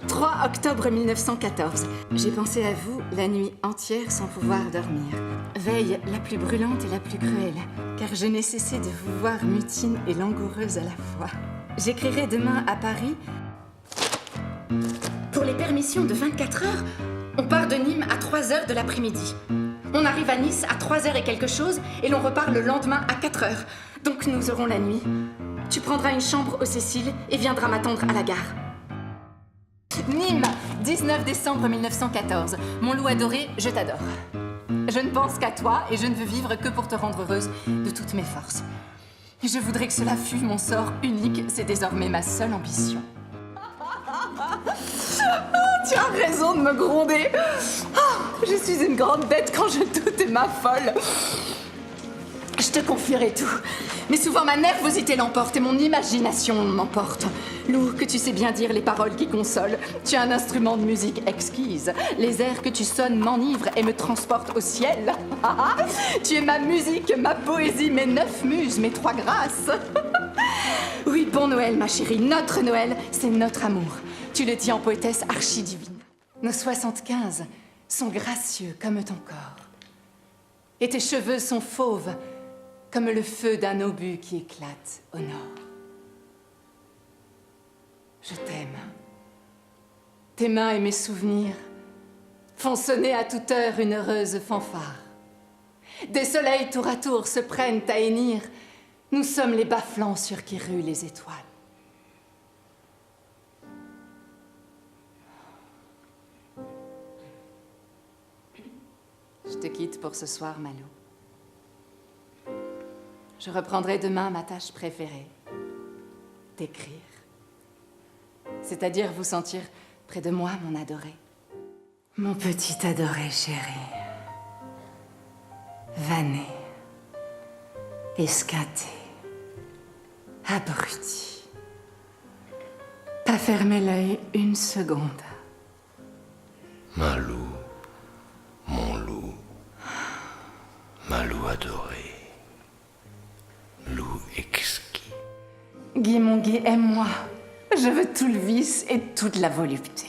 3 octobre 1914. J'ai pensé à vous la nuit entière sans pouvoir dormir. Veille la plus brûlante et la plus cruelle, car je n'ai cessé de vous voir mutine et langoureuse à la fois. J'écrirai demain à Paris. Pour les permissions de 24 heures, on part de Nîmes à 3 heures de l'après-midi. On arrive à Nice à 3 heures et quelque chose, et l'on repart le lendemain à 4 heures. Donc nous aurons la nuit. Tu prendras une chambre au Cécile et viendras m'attendre à la gare. Nîmes, 19 décembre 1914. Mon loup adoré, je t'adore. Je ne pense qu'à toi et je ne veux vivre que pour te rendre heureuse de toutes mes forces. Je voudrais que cela fût mon sort unique, c'est désormais ma seule ambition. Tu as raison de me gronder. Je suis une grande bête quand je doute et m'affole. Je te confierai tout. Mais souvent ma nervosité l'emporte et mon imagination m'emporte. Lou, que tu sais bien dire les paroles qui consolent. Tu as un instrument de musique exquise. Les airs que tu sonnes m'enivrent et me transportent au ciel. Tu es ma musique, ma poésie, mes 9 muses, mes 3 grâces. Oui, bon Noël, ma chérie. Notre Noël, c'est notre amour. Tu le dis en poétesse archi-divine. Nos 75 sont gracieux comme ton corps. Et tes cheveux sont fauves comme le feu d'un obus qui éclate au nord. Je t'aime. Tes mains et mes souvenirs font sonner à toute heure une heureuse fanfare. Des soleils tour à tour se prennent à hennir. Nous sommes les bas-flancs sur qui ruent les étoiles. Je te quitte pour ce soir, Malou. Je reprendrai demain ma tâche préférée, t'écrire. C'est-à-dire vous sentir près de moi, mon adoré. Mon petit adoré chéri. Vanné, esquinté, abruti. Pas fermer l'œil une seconde. Malou, mon loup, Malou adoré. Loup exquis. Guy, mon Guy, aime-moi. Je veux tout le vice et toute la volupté.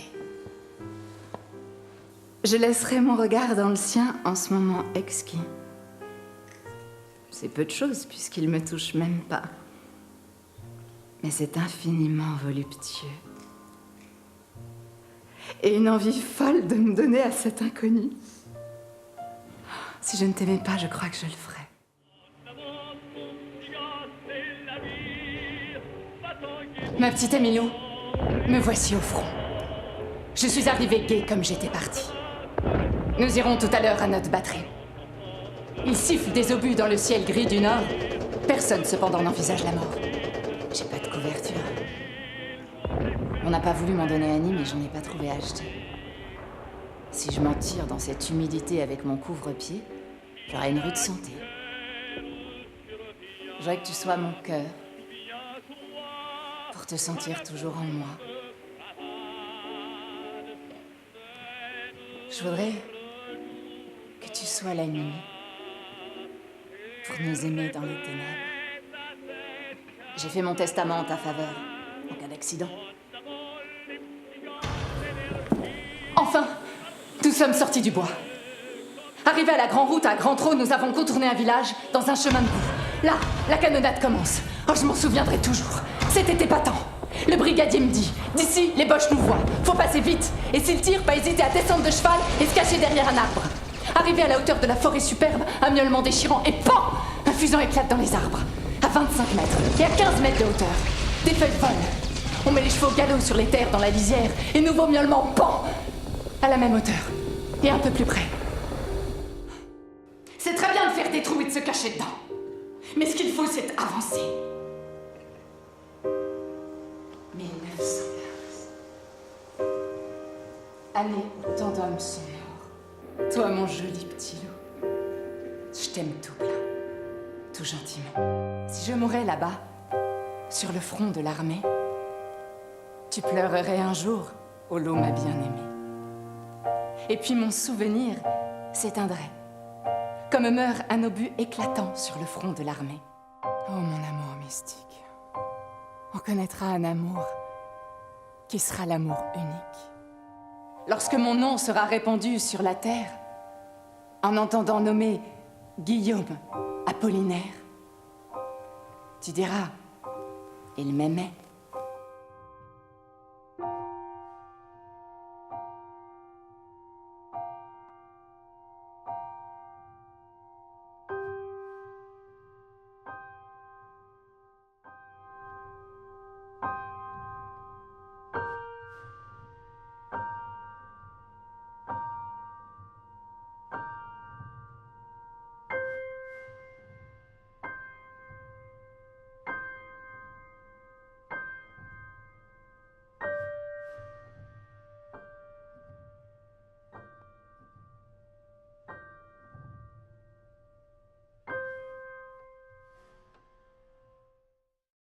Je laisserai mon regard dans le sien en ce moment exquis. C'est peu de choses puisqu'il me touche même pas. Mais c'est infiniment voluptueux. Et une envie folle de me donner à cet inconnu. Si je ne t'aimais pas, je crois que je le ferais. Ma petite Émilou, me voici au front. Je suis arrivée gaie comme j'étais partie. Nous irons tout à l'heure à notre batterie. Il siffle des obus dans le ciel gris du nord. Personne cependant n'envisage la mort. J'ai pas de couverture. On n'a pas voulu m'en donner à Nîmes, mais j'en ai pas trouvé à acheter. Si je m'en tire dans cette humidité avec mon couvre-pied, j'aurai une rude santé. Je voudrais que tu sois mon cœur, pour te sentir toujours en moi. Je voudrais que tu sois la nuit, pour nous aimer dans les ténèbres. J'ai fait mon testament en ta faveur, en cas d'accident. Enfin, nous sommes sortis du bois. Arrivés à la grande route à Grand Trot, nous avons contourné un village dans un chemin de boue. Là, la canonnade commence. Oh, je m'en souviendrai toujours. C'était épatant. Le brigadier me dit, d'ici, les Boches nous voient. Faut passer vite. Et s'ils tirent, pas hésiter à descendre de cheval et se cacher derrière un arbre. Arrivé à la hauteur de la forêt superbe, un miaulement déchirant et pan! Un fusion éclate dans les arbres. À 25 mètres et à 15 mètres de hauteur. Des feuilles volent. On met les chevaux au galop sur les terres dans la lisière et nouveau miaulement pan! À la même hauteur et un peu plus près. C'est très bien de faire des trous et de se cacher dedans. Mais ce qu'il faut, c'est avancer. 1915. Année où tant d'hommes sont morts. Toi, mon joli petit loup, je t'aime tout plein, tout gentiment. Si je mourais là-bas, sur le front de l'armée, tu pleurerais un jour, ô loup ma bien-aimée. Et puis mon souvenir s'éteindrait, comme meurt un obus éclatant sur le front de l'armée. Oh, mon amour mystique, on connaîtra un amour qui sera l'amour unique. Lorsque mon nom sera répandu sur la terre, en entendant nommer Guillaume Apollinaire, tu diras, il m'aimait.